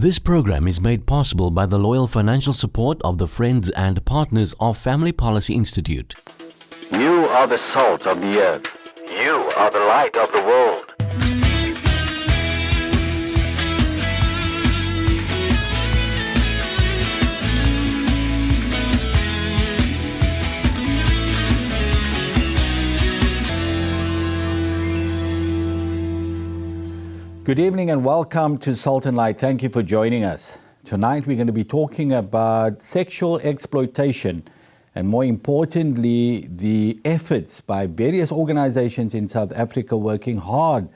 This program is made possible by the loyal financial support of the friends and partners of Family Policy Institute. You are the salt of the earth. You are the light of the world. Good evening and welcome to Salt and Light. Thank you for joining us. Tonight we're going to be talking about sexual exploitation and, more importantly, the efforts by various organizations in South Africa working hard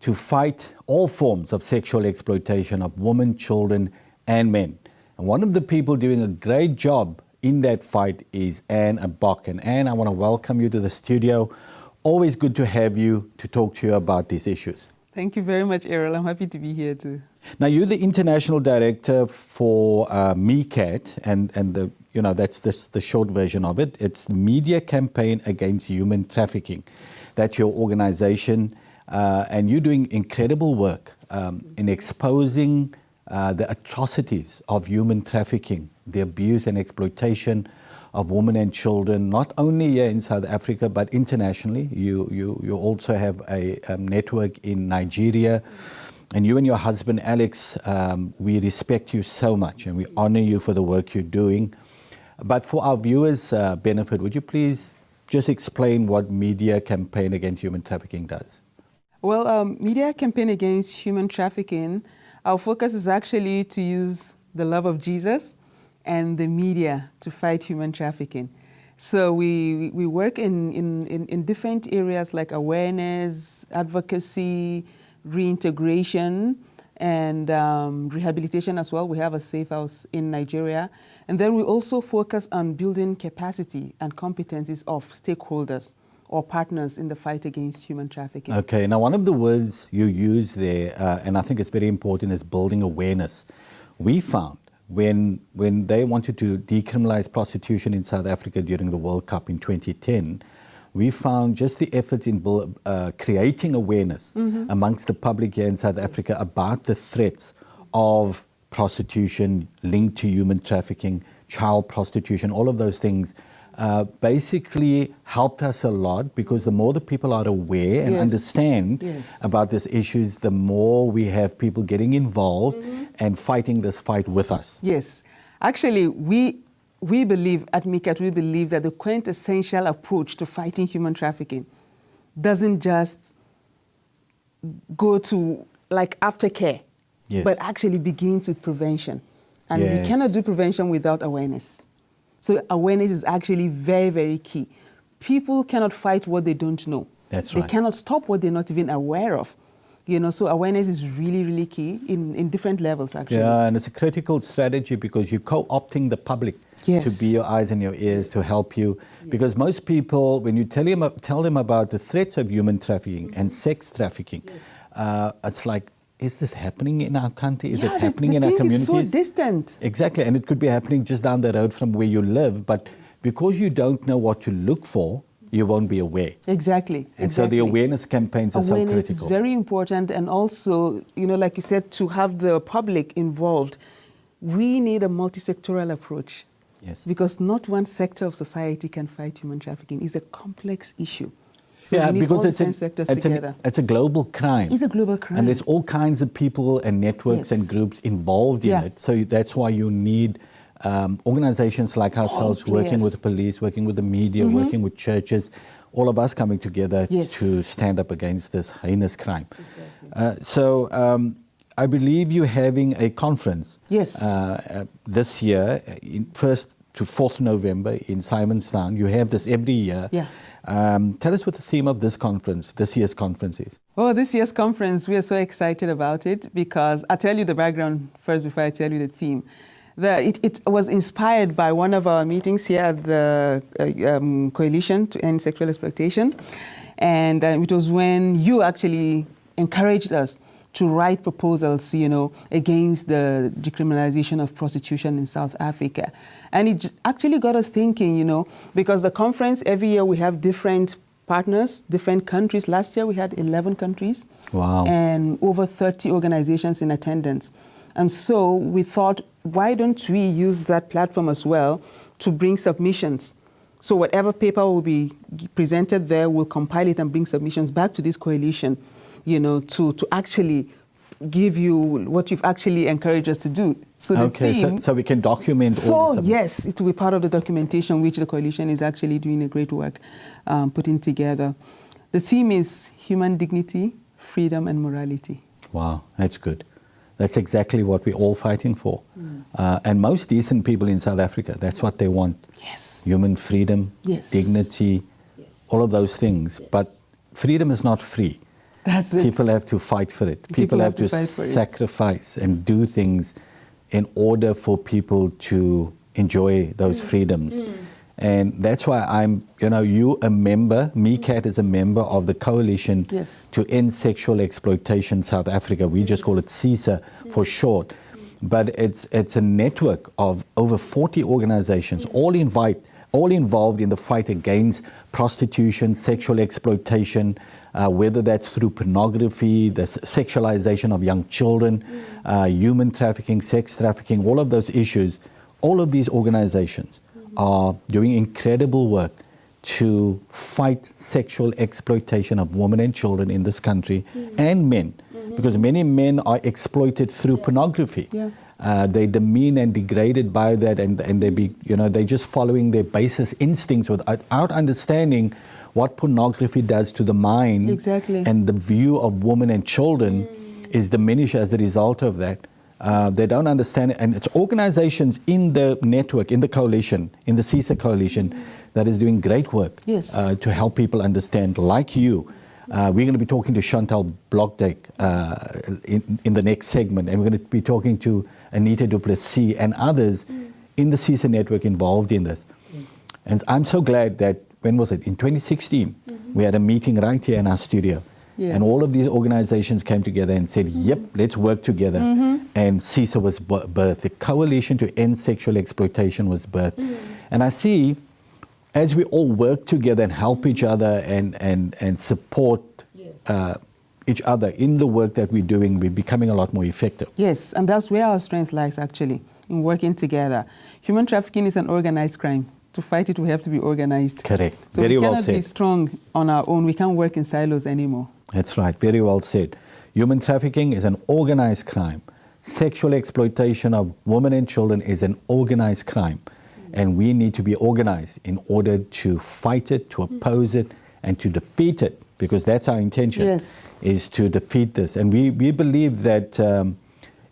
to fight all forms of sexual exploitation of women, children and men. And one of the people doing a great job in that fight is Anne Abok. And Anne, I want to welcome you to the studio. Always good to have you to talk to you about these issues. Thank you very much, Errol. I'm happy to be here too. Now, you're the international director for MeCAT, and that's the short version of it. It's the Media Campaign Against Human Trafficking. That's your organization, and you're doing incredible work in exposing the atrocities of human trafficking, the abuse and exploitation of women and children, not only here in South Africa, but internationally. You also have a network in Nigeria. And you and your husband, Alex, we respect you so much and we honor you for the work you're doing. But for our viewers' benefit, would you please just explain what Media Campaign Against Human Trafficking does? Well, Media Campaign Against Human Trafficking, our focus is actually to use the love of Jesus and the media to fight human trafficking. So we work in different areas like awareness, advocacy, reintegration, and rehabilitation as well. We have a safe house in Nigeria. And then we also focus on building capacity and competencies of stakeholders or partners in the fight against human trafficking. Okay, now one of the words you use there, and I think it's very important, is building awareness. We found when they wanted to decriminalize prostitution in South Africa during the World Cup in 2010, we found just the efforts in creating awareness amongst the public here in South Africa about the threats of prostitution linked to human trafficking, child prostitution, all of those things basically helped us a lot, because the more the people are aware and understand about these issues, the more we have people getting involved and fighting this fight with us. Yes. Actually, we believe at MeCAT, we believe that the quintessential approach to fighting human trafficking doesn't just go to like aftercare, but actually begins with prevention. And we cannot do prevention without awareness. So awareness is actually very, very key. People cannot fight what they don't know. That's right. They cannot stop what they're not even aware of. So awareness is really, really key in different levels, actually. Yeah, and it's a critical strategy because you're co-opting the public to be your eyes and your ears to help you. Because most people, when you tell them about the threats of human trafficking and sex trafficking, it's like, is this happening in our country? Is it happening in our communities? It's so distant. Exactly, and it could be happening just down the road from where you live, but because you don't know what to look for, you won't be aware. Exactly. And so the awareness campaigns are so critical. Awareness is very important, and also, like you said, to have the public involved, we need a multi-sectoral approach. Yes. Because not one sector of society can fight human trafficking. It's a complex issue. So yeah, we need because all different sectors together. It's a global crime. It's a global crime. And there's all kinds of people and networks and groups involved in it. So that's why you need organizations like ourselves working with the police, working with the media, working with churches, all of us coming together to stand up against this heinous crime. Exactly. I believe you're having a conference this year, 1st to 4th November in Simonstown. You have this every year. Yeah. Tell us what the theme of this year's conference is. Oh, this year's conference, we are so excited about it because I'll tell you the background first before I tell you the theme. It was inspired by one of our meetings here at the Coalition to End Sexual Exploitation. And it was when you actually encouraged us to write proposals, against the decriminalization of prostitution in South Africa. And it actually got us thinking, because the conference, every year we have different partners, different countries. Last year we had 11 countries. Wow. And over 30 organizations in attendance. And so we thought, why don't we use that platform as well to bring submissions? So whatever paper will be presented there, we'll compile it and bring submissions back to this coalition, to actually give you what you've actually encouraged us to do. So the theme, so we can document all this. Yes, it will be part of the documentation, which the coalition is actually doing a great work putting together. The theme is human dignity, freedom, and morality. Wow, that's good. That's exactly what we're all fighting for. And most decent people in South Africa, that's what they want. Yes. Human freedom, Yes. dignity, all of those things. But freedom is not free. That's it. People have to fight for it. People have to fight for it. sacrifice and do things in order for people to enjoy those freedoms. And that's why you a member, MeCat is a member of the Coalition Yes. to End Sexual Exploitation South Africa. We just call it CISA for short. But it's a network of over 40 organizations, all involved in the fight against prostitution, sexual exploitation, whether that's through pornography, the sexualization of young children, human trafficking, sex trafficking, all of those issues. All of these organizations are doing incredible work to fight sexual exploitation of women and children in this country and men, because many men are exploited through pornography. Yeah. They're demeaned and degraded by that, and they're just following their basest instincts without understanding what pornography does to the mind. Exactly. And the view of women and children is diminished as a result of that. They don't understand it. And it's organizations in the network, in the coalition, in the CISA coalition, that is doing great work to help people understand, like you. We're going to be talking to Chantal Blokdijk in the next segment, and we're going to be talking to Anita du Plessis and others in the CISA network involved in this. And I'm so glad that, when was it? In 2016, we had a meeting right here in our studio. Yes. And all of these organizations came together and said, yep, let's work together. And CISA was birthed. The Coalition to End Sexual Exploitation was birthed. And I see, as we all work together and help each other and support each other in the work that we're doing, we're becoming a lot more effective. Yes, and that's where our strength lies, actually, in working together. Human trafficking is an organized crime. To fight it, we have to be organized. Correct. So Very we well cannot said. be strong on our own. We can't work in silos anymore. That's right. Very well said. Human trafficking is an organized crime. Sexual exploitation of women and children is an organized crime. And we need to be organized in order to fight it, to oppose it, and to defeat it, because that's our intention, is to defeat this. And we believe that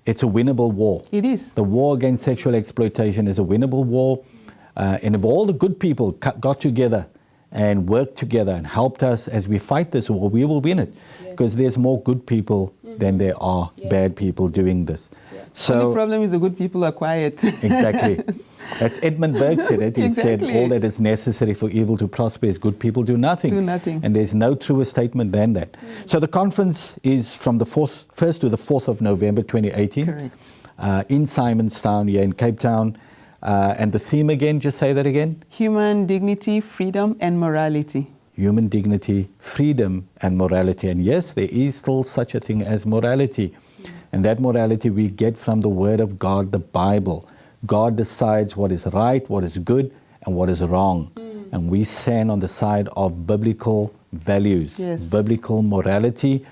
it's a winnable war. It is. The war against sexual exploitation is a winnable war. And if all the good people got together and worked together and helped us as we fight this war, we will win it. Because there's more good people than there are bad people doing this. So the problem is the good people are quiet. Exactly. That's Edmund Burke said it. He said, Exactly. all that is necessary for evil to prosper is good people do nothing. Do nothing. And there's no truer statement than that. So the conference is from the 1st to the 4th of November 2018. Correct. In Simonstown, here in Cape Town. And the theme again, just say that again. Human dignity, freedom, and morality. Human dignity, freedom, and morality. And yes, there is still such a thing as morality. And that morality we get from the Word of God, the Bible. God decides what is right, what is good, and what is wrong. And we stand on the side of biblical values, biblical morality,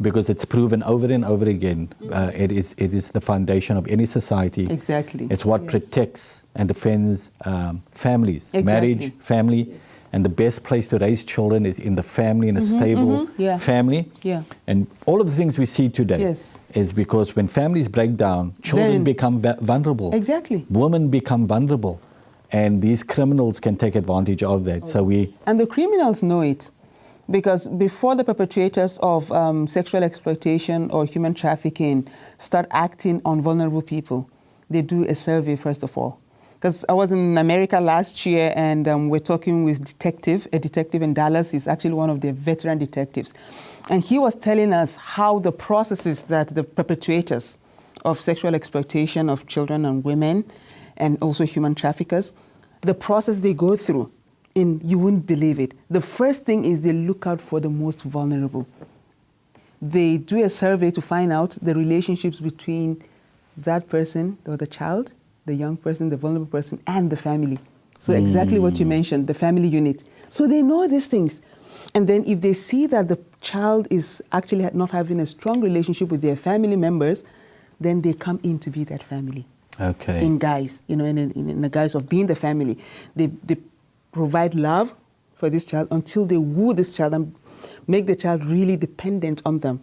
because it's proven over and over again. It is the foundation of any society. Exactly. It's what protects and defends families, marriage, family. And the best place to raise children is in the family, in a stable family. Yeah. And all of the things we see today is because when families break down, children become vulnerable. Exactly. Women become vulnerable. And these criminals can take advantage of that. And the criminals know it. Because before the perpetrators of sexual exploitation or human trafficking start acting on vulnerable people, they do a survey first of all. Because I was in America last year and we're talking with a detective in Dallas. He's actually one of the veteran detectives. And he was telling us how the processes that the perpetrators of sexual exploitation of children and women and also human traffickers, the process they go through, you wouldn't believe it. The first thing is they look out for the most vulnerable. They do a survey to find out the relationships between that person or the child, the young person, the vulnerable person, and the family. So exactly what you mentioned, the family unit. So they know these things. And then if they see that the child is actually not having a strong relationship with their family members, then they come in to be that family. Okay. In guise, in the guise of being the family. They provide love for this child until they woo this child and make the child really dependent on them.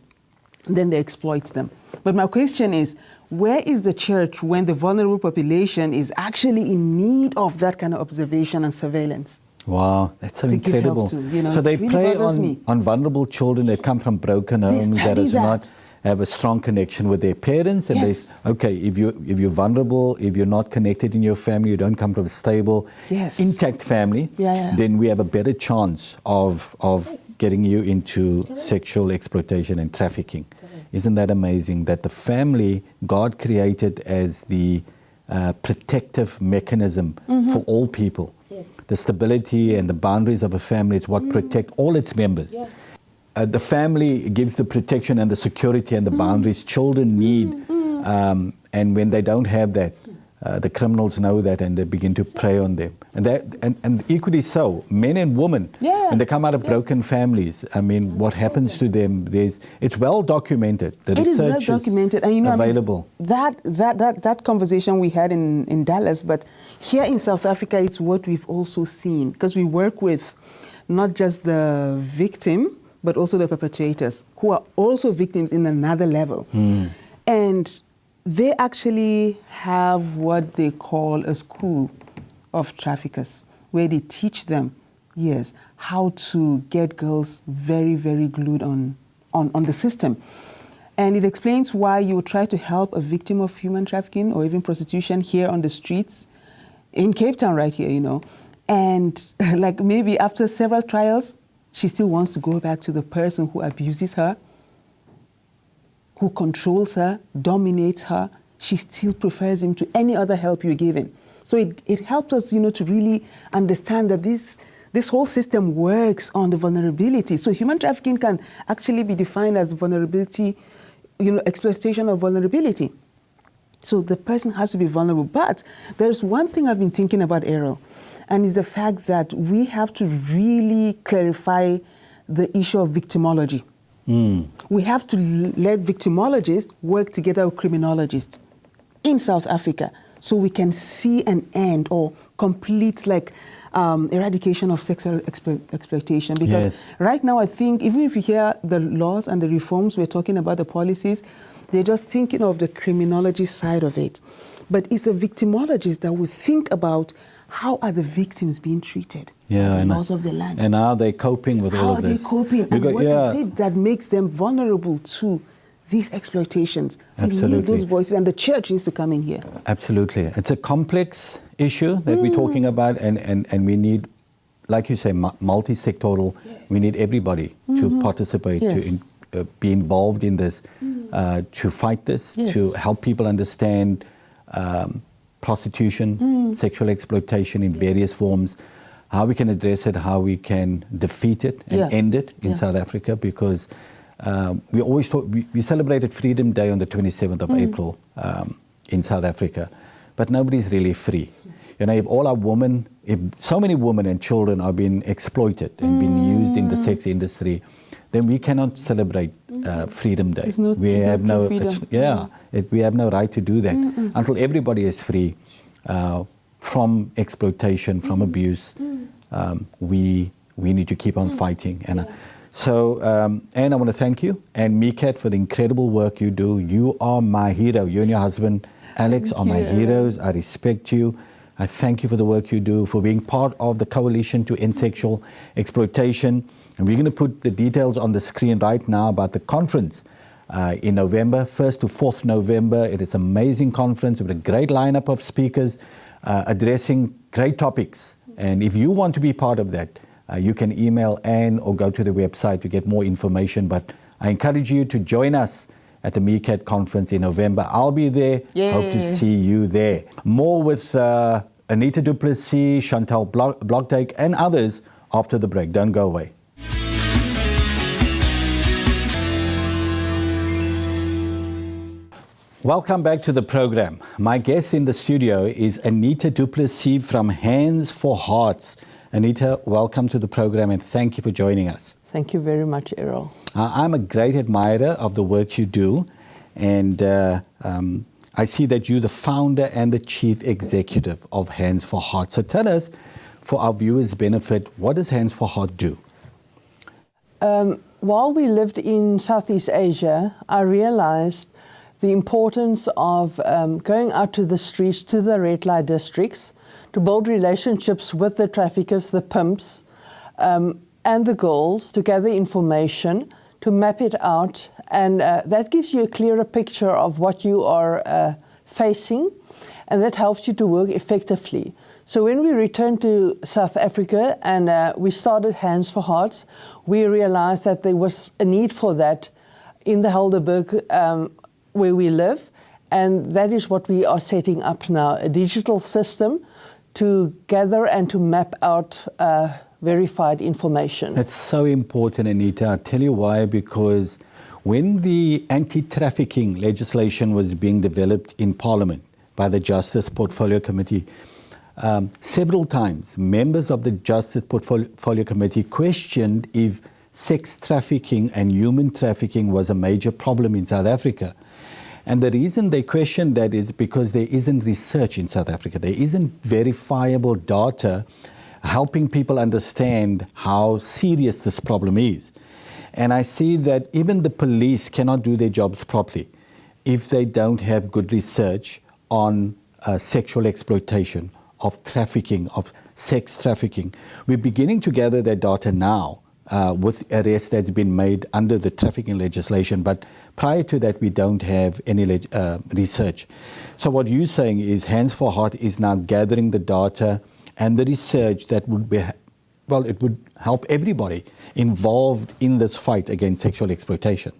And then they exploit them. But my question is, where is the church when the vulnerable population is actually in need of that kind of observation and surveillance? Wow, that's so To give help incredible. to, So they it really prey bothers me. on vulnerable children that come from broken homes, that study does that. not have a strong connection with their parents. And Yes. if you're vulnerable, if you're not connected in your family, you don't come from a stable, Yes. intact family, Yeah. then we have a better chance of getting you into sexual exploitation and trafficking. Isn't that amazing that the family God created as the protective mechanism for all people? The stability and the boundaries of a family is what protect all its members. The family gives the protection and the security and the boundaries children need. And when they don't have that, the criminals know that and they begin to prey on them. And equally so, men and women, when they come out of broken families, I mean, what happens to them, it's well documented. The It is well research documented, and available. That conversation we had in Dallas, but here in South Africa, it's what we've also seen, because we work with not just the victim, but also the perpetrators, who are also victims in another level. And they actually have what they call a school of traffickers, where they teach them, how to get girls very, very glued on the system. And it explains why you would try to help a victim of human trafficking or even prostitution here on the streets in Cape Town right here, And like maybe after several trials, she still wants to go back to the person who abuses her, who controls her, dominates her. She still prefers him to any other help you're giving. So it helps us, to really understand that this whole system works on the vulnerability. So human trafficking can actually be defined as vulnerability, exploitation of vulnerability. So the person has to be vulnerable. But there's one thing I've been thinking about, Errol, and it's the fact that we have to really clarify the issue of victimology. We have to let victimologists work together with criminologists in South Africa so we can see an end or complete eradication of sexual exploitation. Because right now I think even if you hear the laws and the reforms, we're talking about the policies, they're just thinking of the criminology side of it. But it's a victimologist that will think about how are the victims being treated by the laws of the land. And how are they coping with all of this? How are they coping? And what is it that makes them vulnerable to these exploitations? Absolutely. We need those voices, and the church needs to come in here. Absolutely. It's a complex issue that we're talking about, and we need, like you say, multi-sectoral. We need everybody to participate, to be involved in this, to fight this, to help people understand prostitution, sexual exploitation in various forms, how we can address it, how we can defeat it and end it in South Africa, because we always talk, we celebrated Freedom Day on the 27th of April in South Africa, but nobody's really free. If all our women, if so many women and children are being exploited and being used in the sex industry, then we cannot celebrate Freedom Day. We have no right to do that until everybody is free from exploitation, from abuse. We need to keep on fighting. And Anne, I want to thank you, and Meerkat, for the incredible work you do. You are my hero. You and your husband Alex are my heroes. I respect you. I thank you for the work you do, for being part of the coalition to end sexual exploitation. And we're going to put the details on the screen right now about the conference in November, 1st to 4th November. It is an amazing conference with a great lineup of speakers addressing great topics. And if you want to be part of that, you can email Anne or go to the website to get more information. But I encourage you to join us at the Meerkat conference in November. I'll be there. Yay. Hope to see you there. More with Anita Du Plessis, Chantal Blokdijk, and others after the break. Don't go away. Welcome back to the program. My guest in the studio is Anita du Plessis from Hands for Hearts. Anita, welcome to the program and thank you for joining us. Thank you very much, Errol. I'm a great admirer of the work you do, and I see that you're the founder and the chief executive of Hands for Hearts. So tell us, for our viewers' benefit, what does Hands for Heart do? While we lived in Southeast Asia, I realized the importance of going out to the streets, to the red light districts, to build relationships with the traffickers, the pimps, and the girls, to gather information, to map it out, and that gives you a clearer picture of what you are facing, and that helps you to work effectively. So when we returned to South Africa and we started Hands for Hearts, we realized that there was a need for that in the Helderberg where we live, and that is what we are setting up now, a digital system to gather and to map out verified information. That's so important, Anita. I'll tell you why, because when the anti-trafficking legislation was being developed in Parliament by the Justice Portfolio Committee, several times members of the Justice Portfolio Committee questioned if sex trafficking and human trafficking was a major problem in South Africa. And the reason they questioned that is because there isn't research in South Africa. There isn't verifiable data helping people understand how serious this problem is. And I see that even the police cannot do their jobs properly if they don't have good research on sexual exploitation, of trafficking, of sex trafficking. We're beginning to gather that data now with arrests that's been made under the trafficking legislation, but prior to that we don't have any research. So what you're saying is Hands for Heart is now gathering the data and the research that would be, well, it would help everybody involved in this fight against sexual exploitation.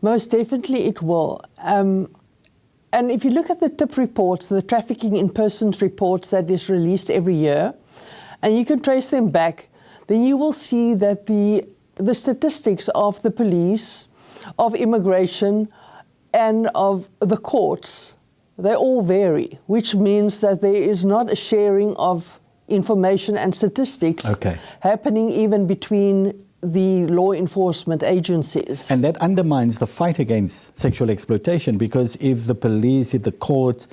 Most definitely it will. And if you look at the TIP reports, the Trafficking in Persons reports that is released every year, and you can trace them back, then you will see that the statistics of the police, of immigration, and of the courts, they all vary, which means that there is not a sharing of information and statistics happening even between the law enforcement agencies. And that undermines the fight against sexual exploitation, because if the police, if the courts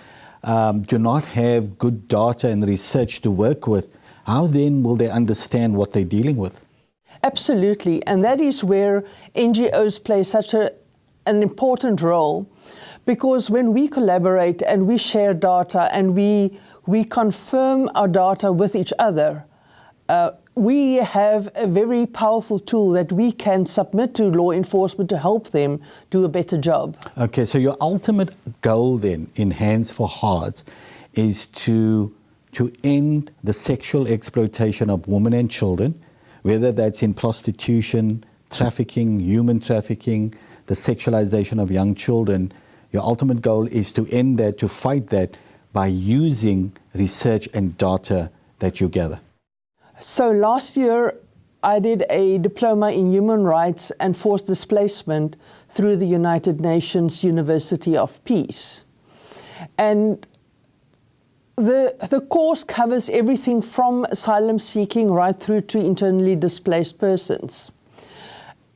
do not have good data and research to work with, how then will they understand what they're dealing with? Absolutely, and that is where NGOs play such an important role, because when we collaborate and we share data and we confirm our data with each other, we have a very powerful tool that we can submit to law enforcement to help them do a better job. Okay, so your ultimate goal then in Hands for Hearts is to end the sexual exploitation of women and children, whether that's in prostitution, trafficking, human trafficking, the sexualization of young children. Your ultimate goal is to end that, to fight that by using research and data that you gather. So last year, I did a diploma in human rights and forced displacement through the United Nations University of Peace. And the course covers everything from asylum seeking right through to internally displaced persons.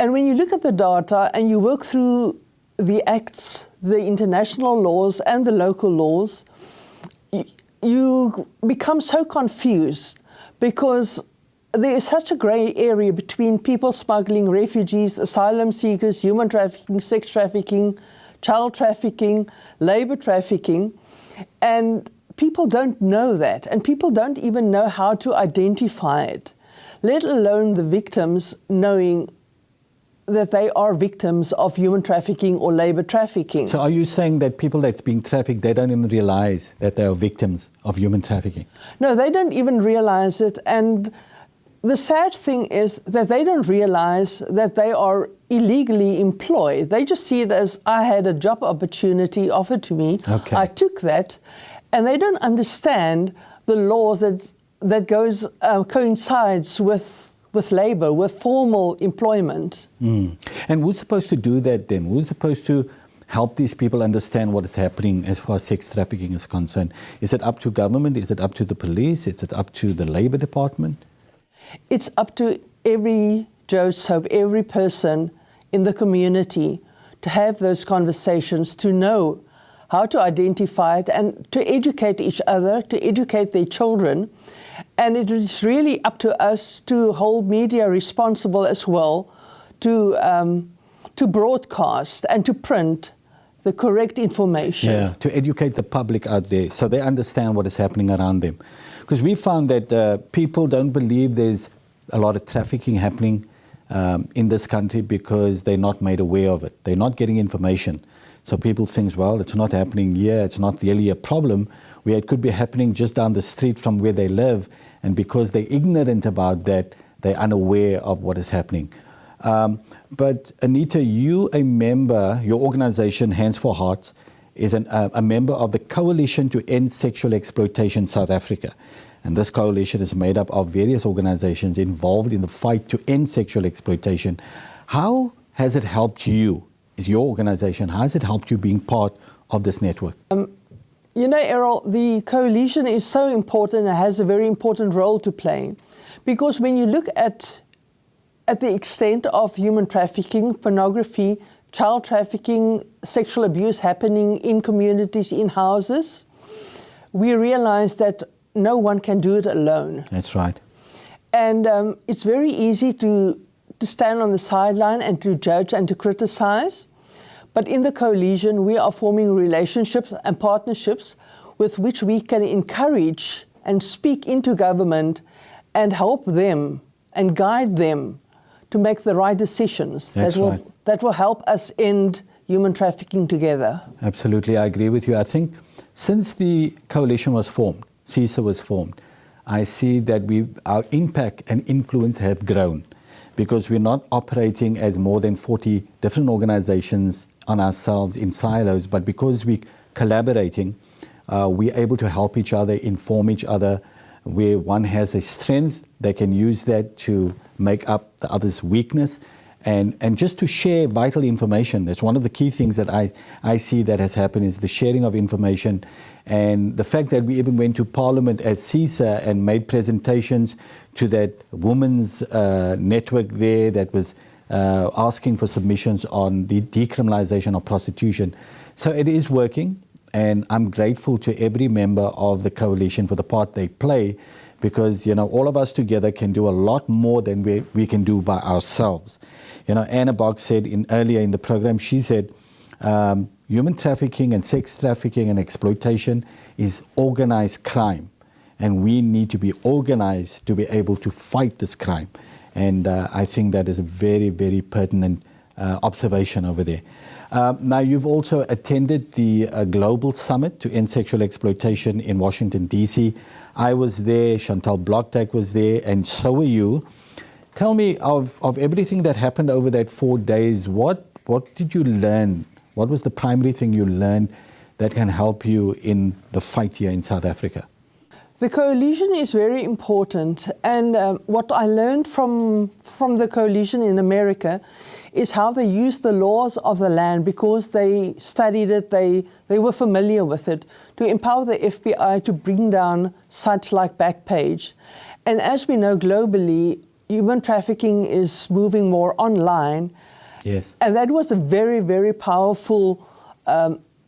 And when you look at the data and you work through the acts, the international laws and the local laws, you become so confused, because there is such a grey area between people smuggling, refugees, asylum seekers, human trafficking, sex trafficking, child trafficking, labour trafficking, and people don't know that, and people don't even know how to identify it, let alone the victims knowing that they are victims of human trafficking or labour trafficking. So are you saying that people that's being trafficked, they don't even realize that they are victims of human trafficking? No, they don't even realize it. And the sad thing is that they don't realize that they are illegally employed. They just see it as, I had a job opportunity offered to me. Okay. I took that. And they don't understand the laws that coincides with labour, with formal employment. And who's supposed to do that then? Who's supposed to help these people understand what is happening as far as sex trafficking is concerned? Is it up to government? Is it up to the police? Is it up to the Labour Department? It's up to every Joe Soap, every person in the community to have those conversations, to know how to identify it and to educate each other, to educate their children. And it is really up to us to hold media responsible as well, to broadcast and to print the correct information. Yeah, to educate the public out there so they understand what is happening around them. Because we found that people don't believe there's a lot of trafficking happening in this country because they're not made aware of it. They're not getting information. So people think, well, it's not happening here, it's not really a problem, where it could be happening just down the street from where they live, and because they're ignorant about that, they're unaware of what is happening. But Anita, you a member, your organization, Hands for Hearts, is a member of the Coalition to End Sexual Exploitation South Africa. And this coalition is made up of various organizations involved in the fight to end sexual exploitation. How has it helped you, as your organization, how has it helped you being part of this network? You know, Errol, the coalition is so important and has a very important role to play. Because when you look at the extent of human trafficking, pornography, child trafficking, sexual abuse happening in communities, in houses, we realize that no one can do it alone. That's right. And it's very easy to stand on the sideline and to judge and to criticize. But in the coalition, we are forming relationships and partnerships with which we can encourage and speak into government and help them and guide them to make the right decisions that will help us end human trafficking together. Absolutely, I agree with you. I think since the coalition was formed, CISA was formed, I see that our impact and influence have grown because we're not operating as more than 40 different organizations on ourselves in silos, but because we're collaborating, we're able to help each other, inform each other. Where one has a strength, they can use that to make up the other's weakness and just to share vital information. That's one of the key things that I see that has happened is the sharing of information, and the fact that we even went to Parliament as CISA and made presentations to that women's network there that was asking for submissions on the decriminalization of prostitution. So it is working, and I'm grateful to every member of the coalition for the part they play, because all of us together can do a lot more than we can do by ourselves. Anna Bach said earlier in the program, she said, human trafficking and sex trafficking and exploitation is organized crime, and we need to be organized to be able to fight this crime. And I think that is a very, very pertinent observation over there. Now, you've also attended the Global Summit to End Sexual Exploitation in Washington, D.C. I was there, Chantal Blocktak was there, and so were you. Tell me, of everything that happened over that 4 days, what did you learn? What was the primary thing you learned that can help you in the fight here in South Africa? The coalition is very important, and what I learned from the coalition in America is how they use the laws of the land, because they studied it, they were familiar with it, to empower the FBI to bring down sites like Backpage. And as we know globally, human trafficking is moving more online. Yes. And that was a very, very powerful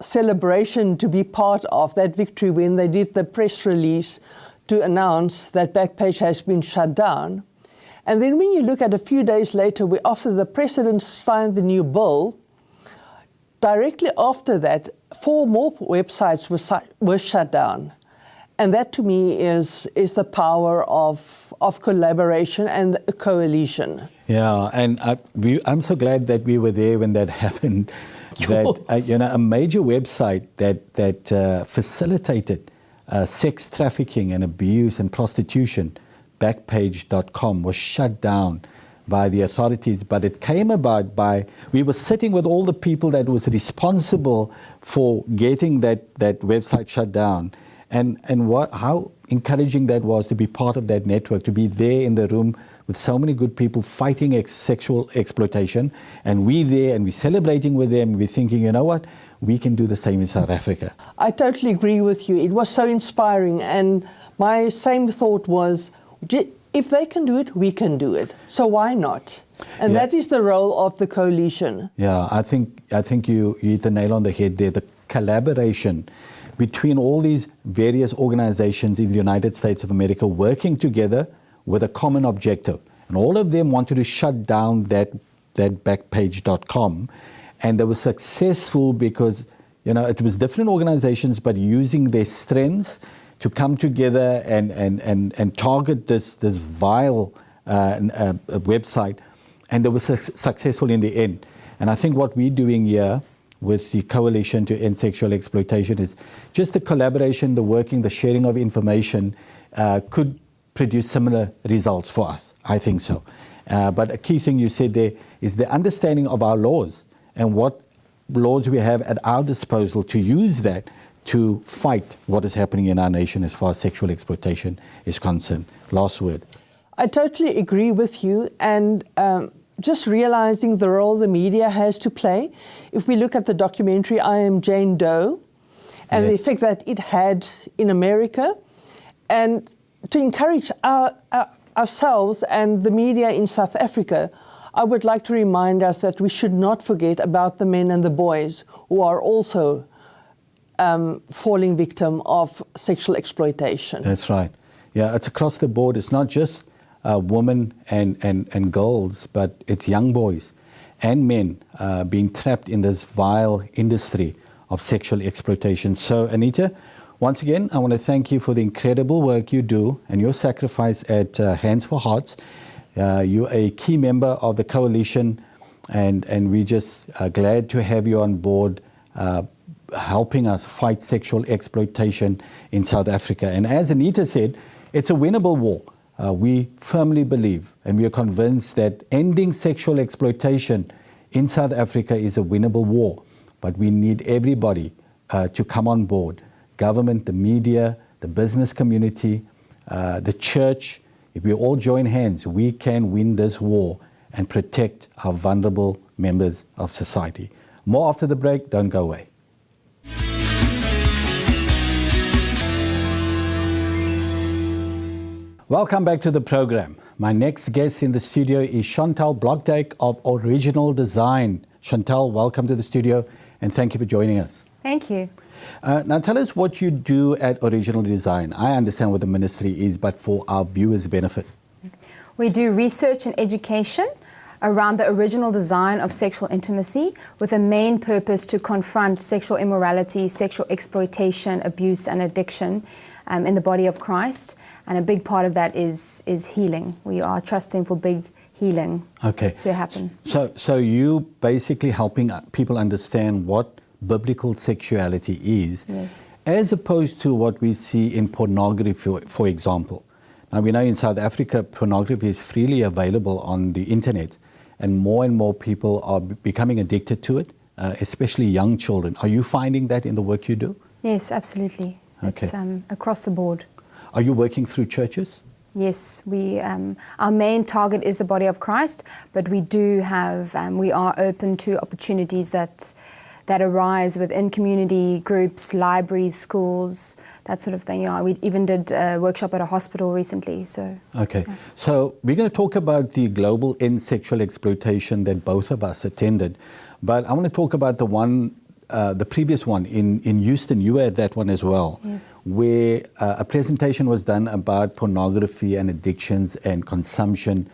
celebration to be part of, that victory, when they did the press release to announce that Backpage has been shut down. And then when you look at a few days later, after the president signed the new bill, directly after that, 4 more websites were shut down. And that to me is the power of collaboration and a coalition. Yeah, and I'm so glad that we were there when that happened. Sure. That a major website that facilitated sex trafficking and abuse and prostitution, Backpage.com, was shut down by the authorities. But it came about we were sitting with all the people that was responsible for getting that website shut down, and how encouraging that was to be part of that network, to be there in the room with so many good people fighting sexual exploitation, and we there and we're celebrating with them. We're thinking, you know what, we can do the same in South Africa. I totally agree with you. It was so inspiring, and my same thought was, if they can do it, we can do it. So why not? And Yeah. that is the role of the coalition. Yeah, I think you hit the nail on the head there. The collaboration between all these various organizations in the United States of America working together with a common objective. And all of them wanted to shut down that backpage.com. And they were successful because, you know, it was different organizations, but using their strengths to come together and target this vile website. And they were successful in the end. And I think what we're doing here with the Coalition to End Sexual Exploitation is just the collaboration, the working, the sharing of information could produce similar results for us. I think so. But a key thing you said there is the understanding of our laws and what laws we have at our disposal to use that to fight what is happening in our nation as far as sexual exploitation is concerned. Last word. I totally agree with you, and just realizing the role the media has to play. If we look at the documentary I Am Jane Doe and the Yes. effect that it had in America, and to encourage ourselves and the media in South Africa, I would like to remind us that we should not forget about the men and the boys who are also falling victim of sexual exploitation. That's right. Yeah, it's across the board. It's not just women and girls, but it's young boys and men being trapped in this vile industry of sexual exploitation. So, Anita, once again, I want to thank you for the incredible work you do and your sacrifice at Hands for Hearts. You're a key member of the coalition, and we're just glad to have you on board helping us fight sexual exploitation in South Africa. And as Anita said, it's a winnable war. We firmly believe and we are convinced that ending sexual exploitation in South Africa is a winnable war. But we need everybody to come on board. Government, the media, the business community, the church. If we all join hands, we can win this war and protect our vulnerable members of society. More after the break. Don't go away. Welcome back to the program. My next guest in the studio is Chantal Blokdijk of Original Design. Chantal, welcome to the studio and thank you for joining us. Thank you. Now tell us what you do at Original Design. I understand what the ministry is, but for our viewers' benefit. We do research and education around the original design of sexual intimacy with a main purpose to confront sexual immorality, sexual exploitation, abuse and addiction in the body of Christ. And a big part of that is healing. We are trusting for big healing to happen. So you basically helping people understand what biblical sexuality is, Yes. as opposed to what we see in pornography, for example. Now we know in South Africa, pornography is freely available on the internet, and more people are becoming addicted to it, especially young children. Are you finding that in the work you do? Yes, absolutely. Okay. It's across the board. Are you working through churches? Yes, we our main target is the body of Christ, but we do have we are open to opportunities that arise within community groups, libraries, schools, that sort of thing. Yeah, we even did a workshop at a hospital recently. So okay, so we're going to talk about the Global End Sexual Exploitation that both of us attended, but I want to talk about the previous one in Houston. You were at that one as well, yes, where a presentation was done about pornography and addictions and consumption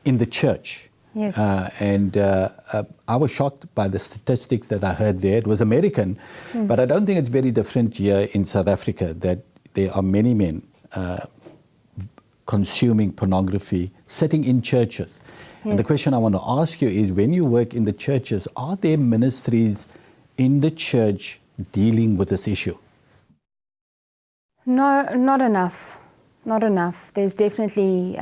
in the church. Yes. I was shocked by the statistics that I heard there. It was American, but I don't think it's very different here in South Africa, that there are many men consuming pornography sitting in churches. And the Yes. question I want to ask you is, when you work in the churches, are there ministries in the church dealing with this issue? No, not enough. Not enough. There's definitely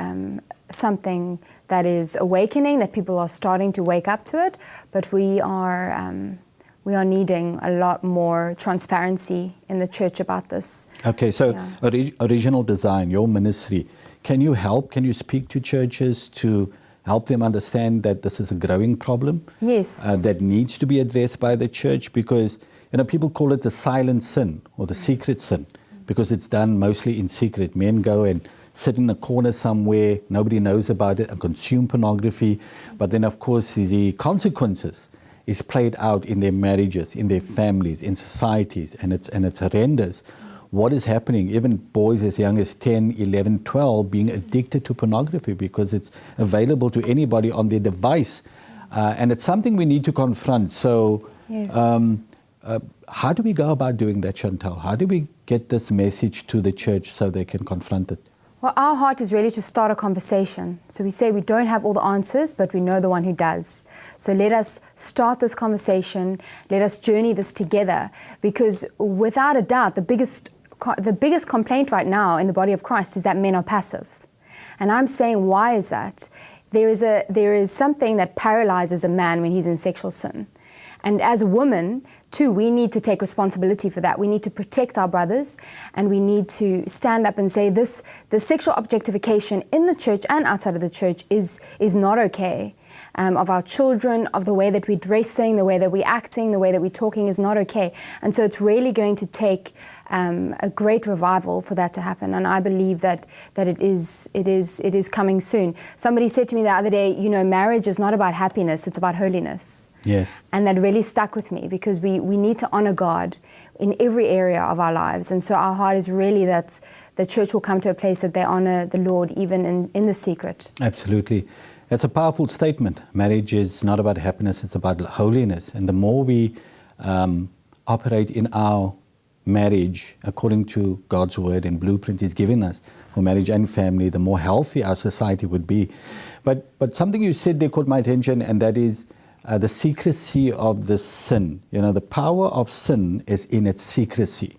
something that is awakening, that people are starting to wake up to it, but we are needing a lot more transparency in the church about this. Okay, so Yeah. Original Design, your ministry, can you help? Can you speak to churches to help them understand that this is a growing problem? Yes. That needs to be addressed by the church, because people call it the silent sin or the secret sin, because it's done mostly in secret. Men go and sit in a corner somewhere, nobody knows about it, and consume pornography. But then, of course, the consequences is played out in their marriages, in their families, in societies, and it's horrendous. What is happening? Even boys as young as 10, 11, 12 being addicted to pornography because it's available to anybody on their device. And it's something we need to confront. So Yes. How do we go about doing that, Chantal? How do we get this message to the church so they can confront it? Well, our heart is really to start a conversation. So we say we don't have all the answers, but we know the one who does. So let us start this conversation. Let us journey this together, because without a doubt, the biggest complaint right now in the body of Christ is that men are passive. And I'm saying, why is that? There is something that paralyzes a man when he's in sexual sin. And as a woman, too, we need to take responsibility for that. We need to protect our brothers, and we need to stand up and say the sexual objectification in the church and outside of the church is not okay. Of our children, of the way that we're dressing, the way that we're acting, the way that we're talking is not okay. And so it's really going to take a great revival for that to happen. And I believe that it is coming soon. Somebody said to me the other day, marriage is not about happiness, it's about holiness. Yes. And that really stuck with me, because we need to honor God in every area of our lives. And so our heart is really that the church will come to a place that they honor the Lord even in the secret. Absolutely. It's a powerful statement. Marriage is not about happiness, it's about holiness. And the more we operate in our marriage according to God's word and blueprint He's given us for marriage and family, the more healthy our society would be. But something you said there caught my attention, and that is the secrecy of the sin. The power of sin is in its secrecy.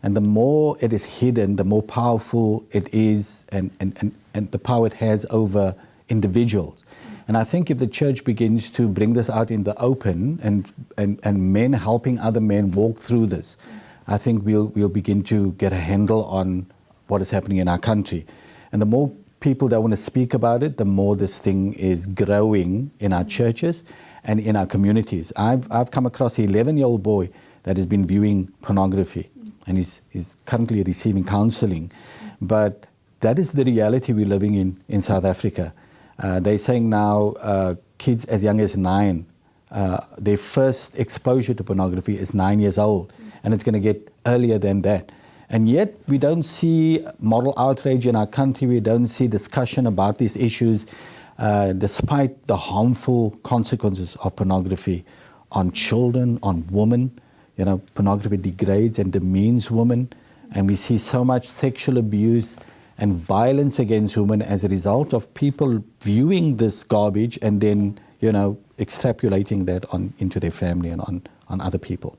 And the more it is hidden, the more powerful it is, and the power it has over individuals. And I think if the church begins to bring this out in the open, and men helping other men walk through this, I think we'll begin to get a handle on what is happening in our country. And the more people that want to speak about it, the more this thing is growing in our churches and in our communities. I've come across an 11-year-old boy that has been viewing pornography, and he's currently receiving counseling. But that is the reality we're living in South Africa. They're saying now kids as young as 9, their first exposure to pornography is 9 years old, and it's going to get earlier than that. And yet we don't see moral outrage in our country. We don't see discussion about these issues, despite the harmful consequences of pornography on children, on women. Pornography degrades and demeans women, and we see so much sexual abuse and violence against women as a result of people viewing this garbage and then, extrapolating that into their family and on other people.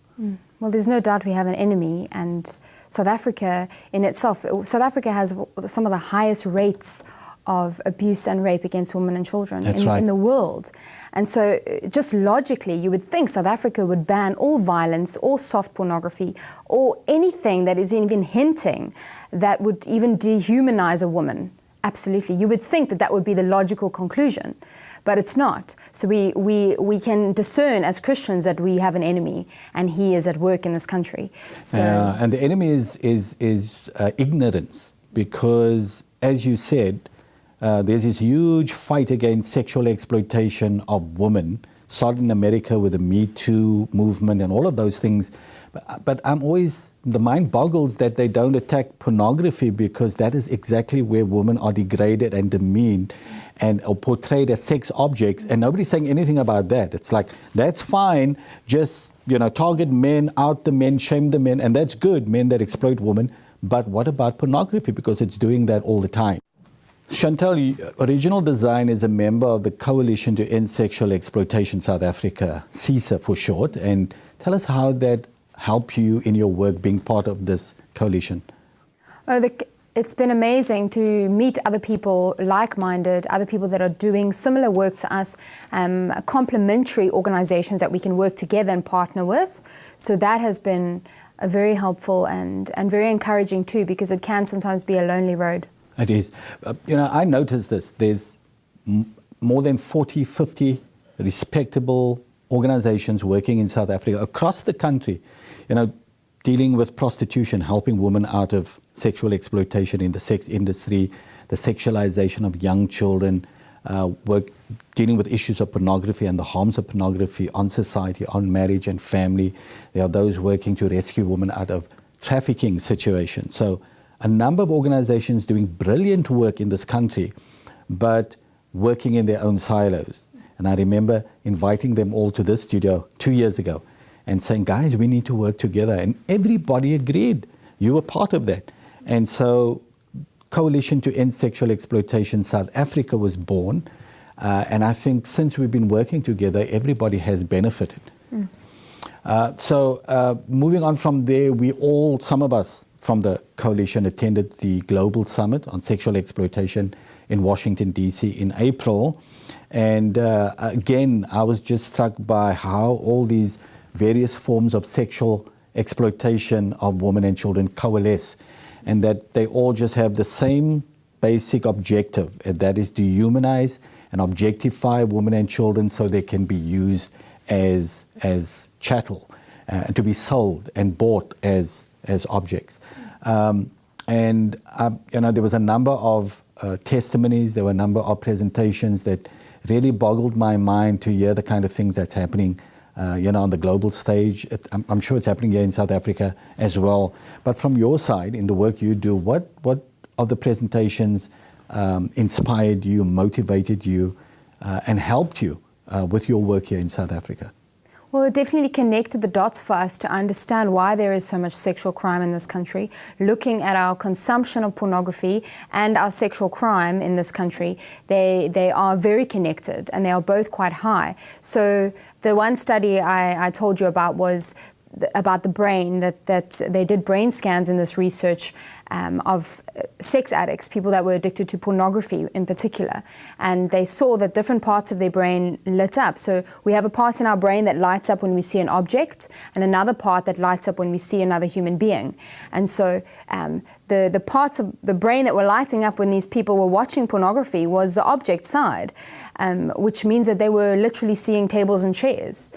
Well, there's no doubt we have an enemy, and South Africa in itself, South Africa has some of the highest rates of abuse and rape against women and children in the world. And so just logically, you would think South Africa would ban all violence, all soft pornography, or anything that is even hinting that would even dehumanize a woman. Absolutely. You would think that would be the logical conclusion, but it's not. So we can discern as Christians that we have an enemy, and he is at work in this country. So and the enemy is ignorance, because, as you said, there's this huge fight against sexual exploitation of women, started in America with the Me Too movement and all of those things. But the mind boggles that they don't attack pornography, because that is exactly where women are degraded and demeaned and are portrayed as sex objects, and nobody's saying anything about that. It's like, that's fine, just target men, out the men, shame the men, and that's good, men that exploit women. But what about pornography? Because it's doing that all the time. Chantal, Original Design is a member of the Coalition to End Sexual Exploitation South Africa, CISA for short, and tell us how that helped you in your work being part of this coalition. It's been amazing to meet other people like-minded, other people that are doing similar work to us, complementary organizations that we can work together and partner with. So that has been very helpful and very encouraging too, because it can sometimes be a lonely road. It is. I noticed this. There's more than 40, 50 respectable organizations working in South Africa across the country, dealing with prostitution, helping women out of sexual exploitation in the sex industry, the sexualization of young children, dealing with issues of pornography and the harms of pornography on society, on marriage and family. There are those working to rescue women out of trafficking situations. So a number of organizations doing brilliant work in this country, but working in their own silos. And I remember inviting them all to this studio 2 years ago and saying, guys, we need to work together. And everybody agreed. You were part of that. And so Coalition to End Sexual Exploitation South Africa was born. And I think since we've been working together, everybody has benefited. So moving on from there, some of us from the coalition attended the Global Summit on Sexual Exploitation in Washington, D.C. in April. And again, I was just struck by how all these various forms of sexual exploitation of women and children coalesce, and that they all just have the same basic objective, and that is to humanize and objectify women and children so they can be used as chattel, and to be sold and bought as objects. There was a number of testimonies, there were a number of presentations that really boggled my mind to hear the kind of things that's happening on the global stage. I'm sure it's happening here in South Africa as well. But from your side, in the work you do, what of the presentations inspired you, motivated you, and helped you with your work here in South Africa? Well, it definitely connected the dots for us to understand why there is so much sexual crime in this country. Looking at our consumption of pornography and our sexual crime in this country, they are very connected, and they are both quite high. So the one study I told you about was about the brain, that they did brain scans in this research of sex addicts, people that were addicted to pornography in particular, and they saw that different parts of their brain lit up. So we have a part in our brain that lights up when we see an object, and another part that lights up when we see another human being. And so the parts of the brain that were lighting up when these people were watching pornography was the object side, which means that they were literally seeing tables and chairs.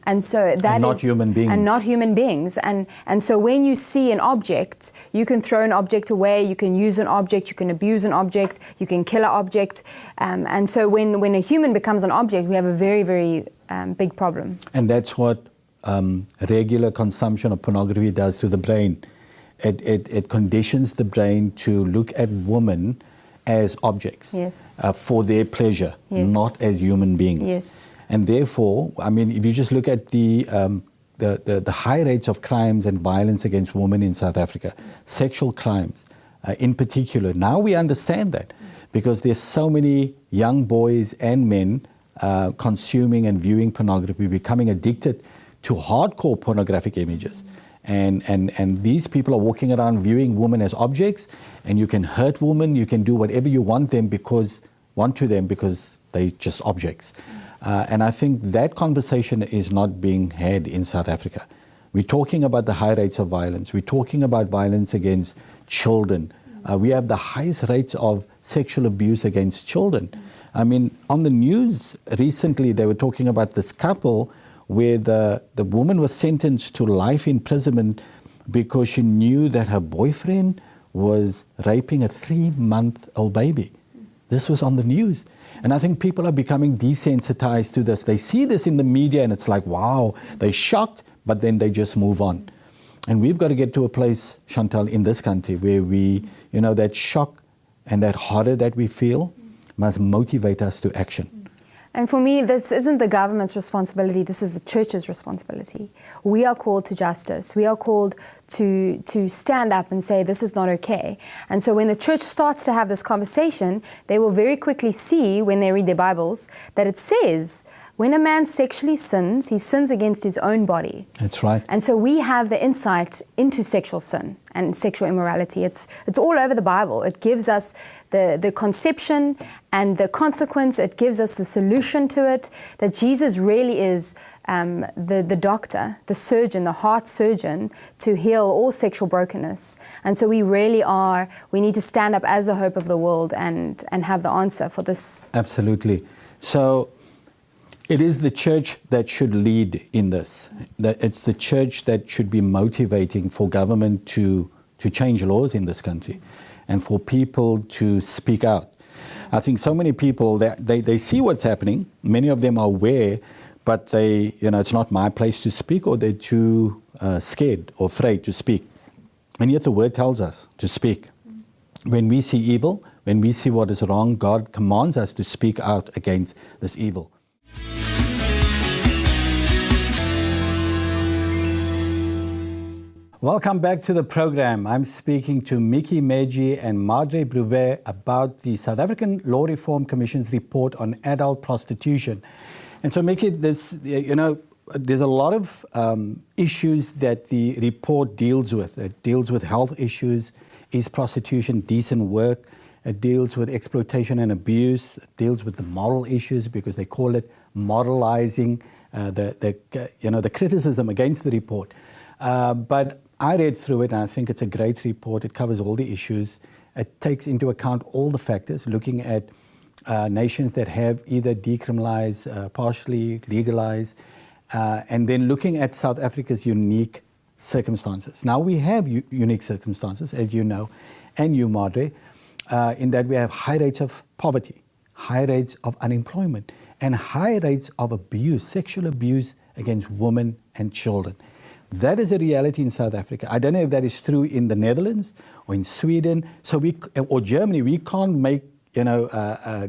And so that not human beings. And not human beings. And so when you see an object, you can throw an object away, you can use an object, you can abuse an object, you can kill an object. And so when a human becomes an object, we have a very, very big problem. And that's what regular consumption of pornography does to the brain. It conditions the brain to look at women as objects, yes, for their pleasure, yes, not as human beings. Yes. And therefore, I mean, if you just look at the high rates of crimes and violence against women in South Africa, sexual crimes in particular, now we understand that because there's so many young boys and men consuming and viewing pornography, becoming addicted to hardcore pornographic images. And these people are walking around viewing women as objects, and you can hurt women, you can do whatever you want to them because they're just objects. And I think that conversation is not being had in South Africa. We're talking about the high rates of violence. We're talking about violence against children. We have the highest rates of sexual abuse against children. I mean, on the news recently, they were talking about this couple where the woman was sentenced to life imprisonment because she knew that her boyfriend was raping a 3-month-old baby. This was on the news. And I think people are becoming desensitized to this. They see this in the media and it's like, wow, they're shocked, but then they just move on. And we've got to get to a place, Chantal, in this country where we, that shock and that horror that we feel must motivate us to action. And for me, this isn't the government's responsibility, this is the church's responsibility. We are called to justice. We are called to stand up and say this is not okay. And so when the church starts to have this conversation, they will very quickly see when they read their Bibles that it says when a man sexually sins, he sins against his own body. That's right. And so we have the insight into sexual sin and sexual immorality. It's all over the Bible. It gives us the conception and the consequence. It gives us the solution to it, that Jesus really is the doctor, the surgeon, the heart surgeon to heal all sexual brokenness. And so we need to stand up as the hope of the world and have the answer for this. Absolutely. So it is the church that should lead in this. It's the church that should be motivating for government to change laws in this country and for people to speak out. I think so many people, they see what's happening. Many of them are aware, but it's not my place to speak, or they're too scared or afraid to speak. And yet the word tells us to speak. When we see evil, when we see what is wrong, God commands us to speak out against this evil. Welcome back to the program. I'm speaking to Mickey Meji and Madre Bruvet about the South African Law Reform Commission's report on adult prostitution. And so, Mickey, there's a lot of issues that the report deals with. It deals with health issues. Is prostitution decent work? It deals with exploitation and abuse. It deals with the moral issues, because they call it moralizing the criticism against the report. But I read through it, and I think it's a great report. It covers all the issues. It takes into account all the factors, looking at nations that have either decriminalized, partially legalized, and then looking at South Africa's unique circumstances. Now, we have unique circumstances, as you know, and you, Madre, in that we have high rates of poverty, high rates of unemployment, and high rates of abuse, sexual abuse against women and children. That is a reality in South Africa. I don't know if that is true in the Netherlands or in Sweden, or Germany. We can't make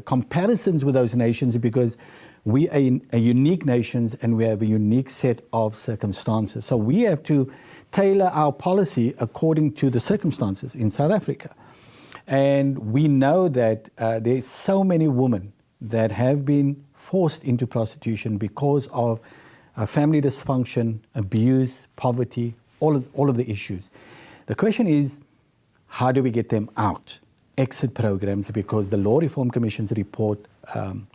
comparisons with those nations, because we are a unique nations and we have a unique set of circumstances. So we have to tailor our policy according to the circumstances in South Africa. And we know that there's so many women that have been forced into prostitution because of family dysfunction, abuse, poverty, all of the issues. The question is, how do we get them out? Exit programs, because the Law Reform Commission's report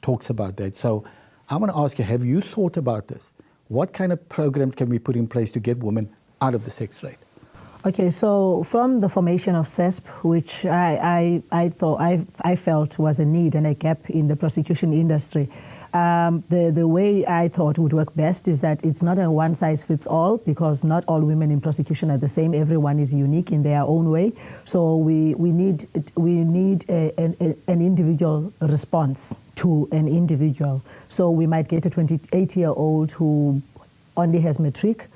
talks about that. So I want to ask you, have you thought about this? What kind of programs can we put in place to get women out of the sex trade? Okay, so from the formation of CESP, which I felt was a need and a gap in the prosecution industry, the way I thought would work best is that it's not a one-size-fits-all, because not all women in prosecution are the same. Everyone is unique in their own way. So we need an individual response to an individual. So we might get a 28-year-old who only has matric.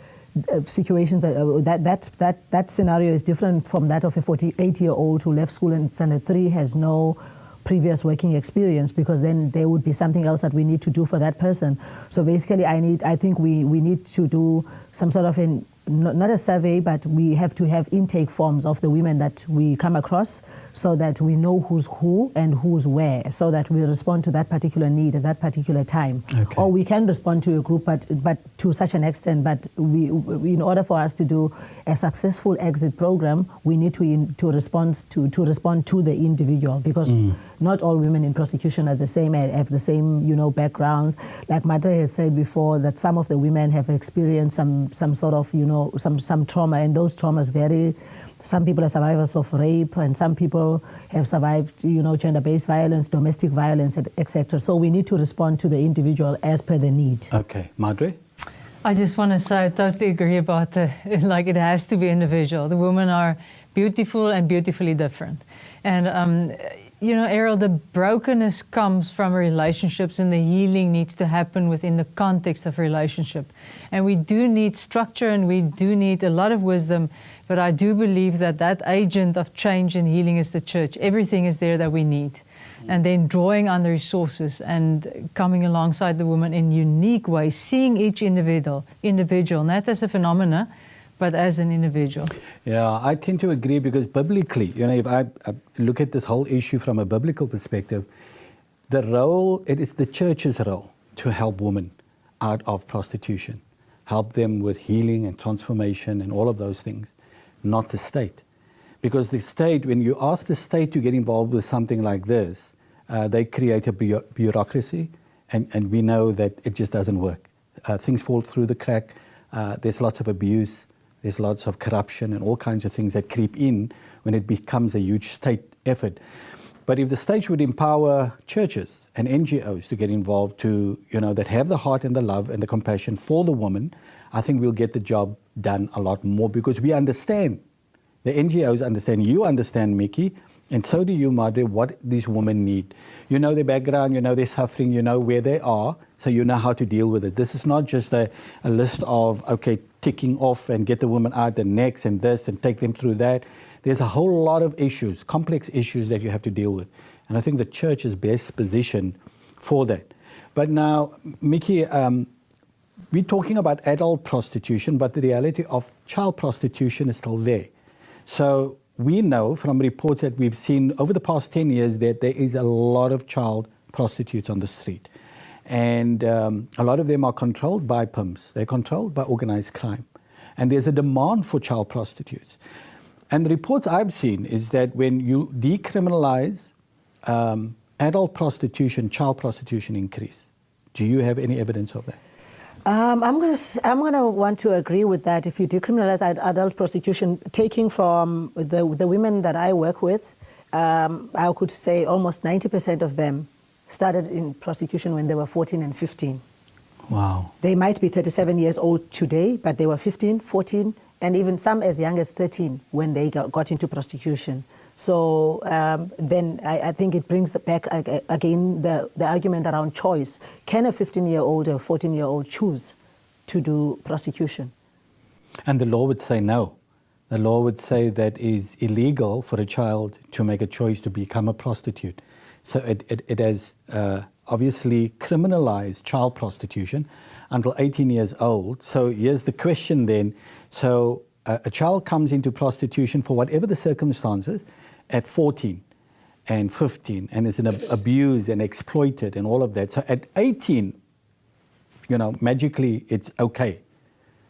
Situations that scenario is different from that of a 48-year-old who left school in standard 3, has no previous working experience, because then there would be something else that we need to do for that person. So basically, I think we need to do some sort of not a survey, but we have to have intake forms of the women that we come across, so that we know who's who and who's where, so that we respond to that particular need at that particular time. Okay. Or we can respond to a group, but to such an extent. But we in order for us to do a successful exit program, we need to respond to the individual, because not all women in prosecution are the same and have the same backgrounds. Like Madre had said before, that some of the women have experienced some sort of some trauma, and those traumas vary. Some people are survivors of rape, and some people have survived, gender-based violence, domestic violence, etc. So we need to respond to the individual as per the need. Okay, Madre? I just want to say I totally agree about it has to be individual. The women are beautiful and beautifully different. And, Errol, the brokenness comes from relationships, and the healing needs to happen within the context of a relationship. And we do need structure, and we do need a lot of wisdom, but I do believe that agent of change and healing is the church. Everything is there that we need. And then drawing on the resources and coming alongside the woman in unique ways, seeing each individual, not as a phenomena, but as an individual. Yeah, I tend to agree, because biblically, if I look at this whole issue from a biblical perspective, it is the church's role to help women out of prostitution, help them with healing and transformation and all of those things, not the state. Because the state, when you ask the state to get involved with something like this, they create a bureaucracy, and we know that it just doesn't work. Things fall through the crack. There's lots of abuse. There's lots of corruption and all kinds of things that creep in when it becomes a huge state effort. But if the state would empower churches and NGOs to get involved, that have the heart and the love and the compassion for the woman, I think we'll get the job done a lot more, because we understand. The NGOs understand. You understand, Mickey, and so do you, Madre, what these women need. You know their background, you know their suffering, you know where they are, so you know how to deal with it. This is not just a list of, ticking off and get the woman out the next and this and take them through that. There's a whole lot of issues, complex issues that you have to deal with. And I think the church is best positioned for that. But now, Mickey, we're talking about adult prostitution, but the reality of child prostitution is still there. So we know from reports that we've seen over the past 10 years that there is a lot of child prostitutes on the street. And a lot of them are controlled by pimps. They're controlled by organized crime. And there's a demand for child prostitutes. And the reports I've seen is that when you decriminalize adult prostitution, child prostitution increase. Do you have any evidence of that? I'm gonna want to agree with that. If you decriminalize adult prostitution, taking from the women that I work with, I could say almost 90% of them started in prostitution when they were 14 and 15. Wow. They might be 37 years old today, but they were 15, 14, and even some as young as 13 when they got into prostitution. So then I think it brings back again the argument around choice. Can a 15-year-old or 14-year-old choose to do prostitution? And the law would say no. The law would say that is illegal for a child to make a choice to become a prostitute. So it has obviously criminalized child prostitution until 18 years old. So here's the question then. So a child comes into prostitution for whatever the circumstances at 14 and 15 and is abused and exploited and all of that. So at 18, magically it's okay.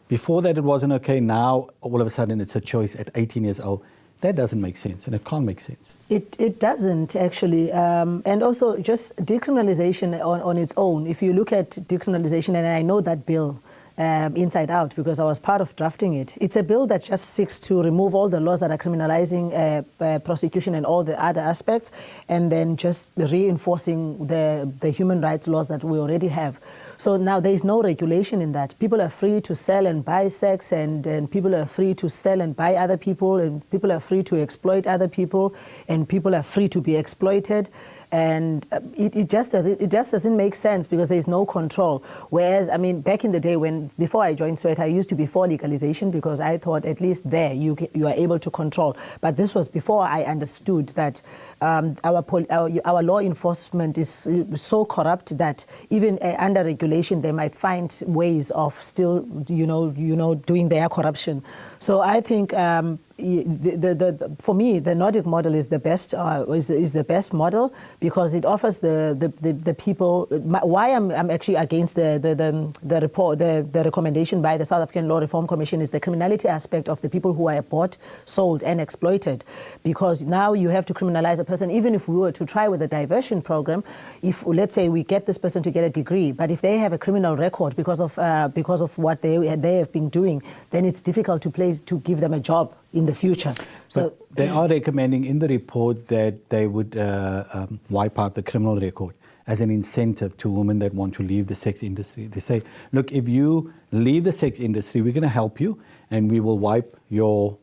Before that it wasn't okay. Now all of a sudden it's a choice at 18 years old. That doesn't make sense, and it can't make sense. It doesn't, actually. And also just decriminalization on its own. If you look at decriminalization, and I know that bill inside out because I was part of drafting it, it's a bill that just seeks to remove all the laws that are criminalizing prosecution and all the other aspects, and then just reinforcing the human rights laws that we already have. So now there is no regulation in that. People are free to sell and buy sex, and people are free to sell and buy other people, and people are free to exploit other people, and people are free to be exploited. And it just doesn't make sense because there is no control. Whereas, back in the day before I joined SWET, I used to be for legalization because I thought at least there you are able to control. But this was before I understood that our law enforcement is so corrupt that even under regulation they might find ways of still, doing their corruption. So I think for me, the Nordic model is the best. Is the best model because it offers the people. Why I'm actually against the report, the recommendation by the South African Law Reform Commission is the criminality aspect of the people who are bought, sold, and exploited. Because now you have to criminalize a person. Even if we were to try with a diversion program, if let's say we get this person to get a degree, but if they have a criminal record because of what they have been doing, then it's difficult to give them a job in the future. So but they are recommending in the report that they would wipe out the criminal record as an incentive to women that want to leave the sex industry. They say, look, if you leave the sex industry, we're going to help you and we will wipe your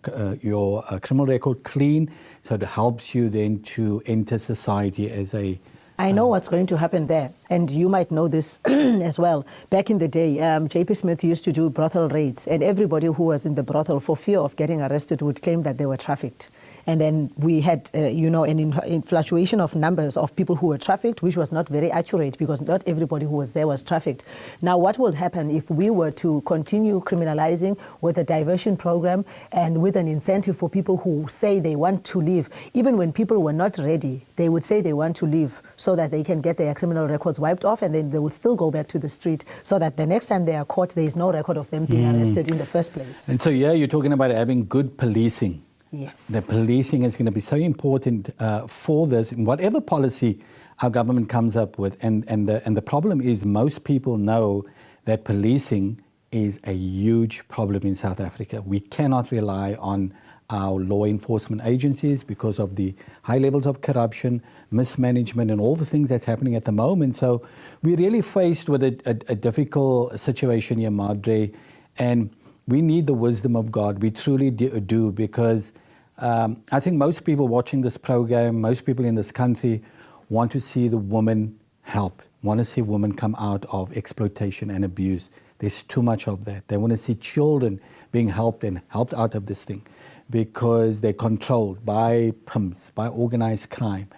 criminal record clean, so it helps you then to enter society as a... I know what's going to happen there, and you might know this as well. Back in the day, J.P. Smith used to do brothel raids, and everybody who was in the brothel for fear of getting arrested would claim that they were trafficked. And then we had, an fluctuation of numbers of people who were trafficked, which was not very accurate because not everybody who was there was trafficked. Now, what will happen if we were to continue criminalizing with a diversion program and with an incentive for people who say they want to leave? Even when people were not ready, they would say they want to leave. so that they can get their criminal records wiped off, and then they will still go back to the street, so that the next time they are caught, there is no record of them being arrested in the first place. And so, yeah, you're talking about having good policing. Yes. The policing is going to be so important for this, in whatever policy our government comes up with. And the problem is, most people know that policing is a huge problem in South Africa. We cannot rely on our law enforcement agencies because of the high levels of corruption, mismanagement, and all the things that's happening at the moment. So we're really faced with a difficult situation here, Madre, and we need the wisdom of God. We truly do, because I think most people watching this program, most people in this country want to see the woman help, want to see women come out of exploitation and abuse. There's too much of that. They want to see children being helped out of this thing, because they're controlled by pimps, by organized crime.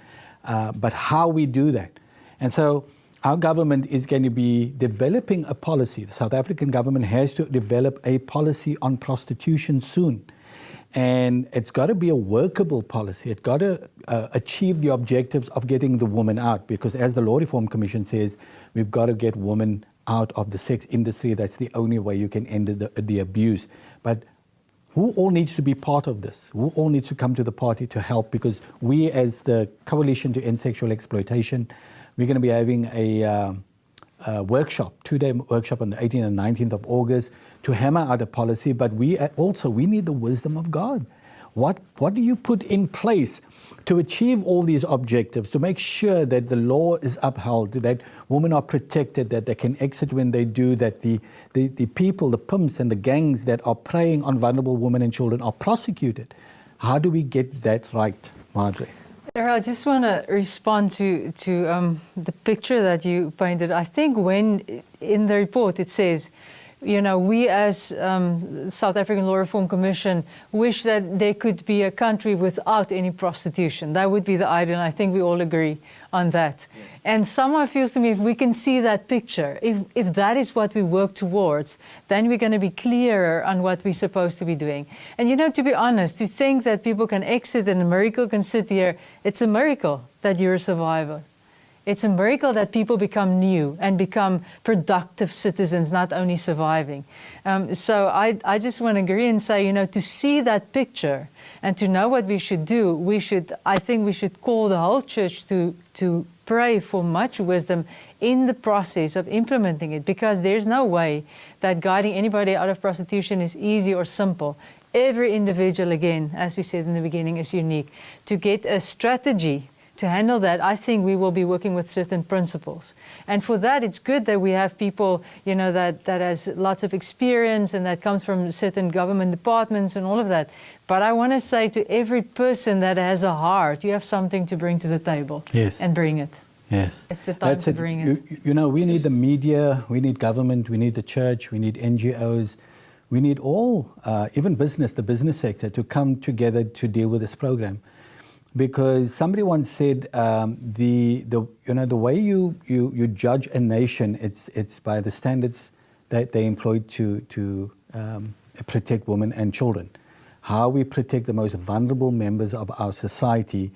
But how we do that? And so our government is going to be developing a policy. The South African government has to develop a policy on prostitution soon. And it's got to be a workable policy. It's got to achieve the objectives of getting the woman out, because as the Law Reform Commission says, we've got to get women out of the sex industry. That's the only way you can end the abuse. But who all needs to be part of this? Who all needs to come to the party to help? Because we, as the Coalition to End Sexual Exploitation, we're going to be having a workshop, 2-day workshop on the 18th and 19th of August to hammer out a policy. But we need the wisdom of God. What do you put in place to achieve all these objectives, to make sure that the law is upheld, that women are protected, that they can exit when they do, that the people, the pimps and the gangs that are preying on vulnerable women and children are prosecuted? How do we get that right, Madre? Errol, I just want to respond to the picture that you painted. I think when in the report it says, you know, we as South African Law Reform Commission wish that there could be a country without any prostitution. That would be the ideal, and I think we all agree on that. Yes. And somehow feels to me, if we can see that picture, if that is what we work towards, then we're going to be clearer on what we're supposed to be doing. And you know, to be honest, to think that people can exit and a miracle can sit here, it's a miracle that you're a survivor. It's a miracle that people become new and become productive citizens, not only surviving. So I just want to agree and say, you know, to see that picture and to know what we should do, I think we should call the whole church to pray for much wisdom in the process of implementing it, because there's no way that guiding anybody out of prostitution is easy or simple. Every individual, again, as we said in the beginning, is unique. To get a strategy to handle that, I think we will be working with certain principles. And for that, it's good that we have people, you know, that has lots of experience and that comes from certain government departments and all of that. But I want to say to every person that has a heart, you have something to bring to the table. Yes. And bring it. Yes. It's the time to bring it. You know, we need the media, we need government, we need the church, we need NGOs, we need all, even business, the business sector, to come together to deal with this program. Because somebody once said, the way you judge a nation, it's by the standards that they employ to protect women and children. How we protect the most vulnerable members of our society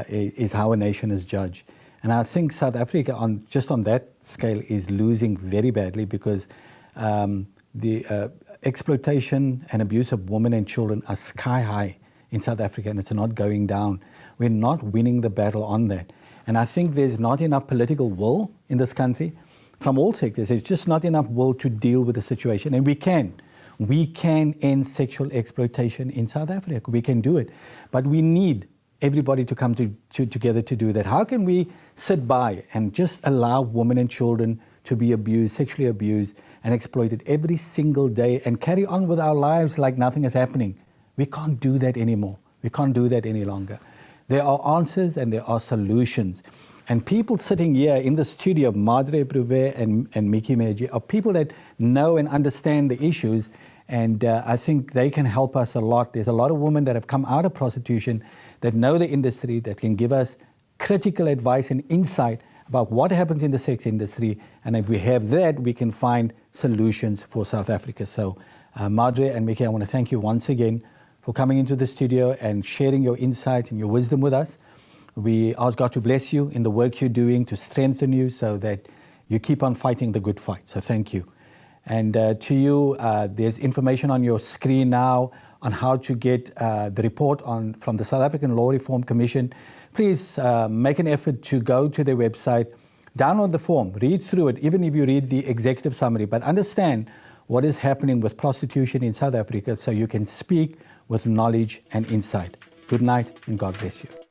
is how a nation is judged. And I think South Africa, on that scale, is losing very badly, because the exploitation and abuse of women and children are sky high in South Africa, and it's not going down. We're not winning the battle on that. And I think there's not enough political will in this country from all sectors. There's just not enough will to deal with the situation. And we can end sexual exploitation in South Africa. We can do it. But we need everybody to come together to do that. How can we sit by and just allow women and children to be abused, sexually abused and exploited every single day, and carry on with our lives like nothing is happening? We can't do that anymore. We can't do that any longer. There are answers and there are solutions. And people sitting here in the studio, Madre Bruve and Mickey Meji, are people that know and understand the issues. And I think they can help us a lot. There's a lot of women that have come out of prostitution that know the industry, that can give us critical advice and insight about what happens in the sex industry. And if we have that, we can find solutions for South Africa. So Madre and Mickey, I want to thank you once again for coming into the studio and sharing your insights and your wisdom with us. We ask God to bless you in the work you're doing, to strengthen you so that you keep on fighting the good fight. So thank you. And to you, there's information on your screen now on how to get the report from the South African Law Reform Commission. Please make an effort to go to their website, download the form, read through it, even if you read the executive summary, but understand what is happening with prostitution in South Africa so you can speak with knowledge and insight. Good night and God bless you.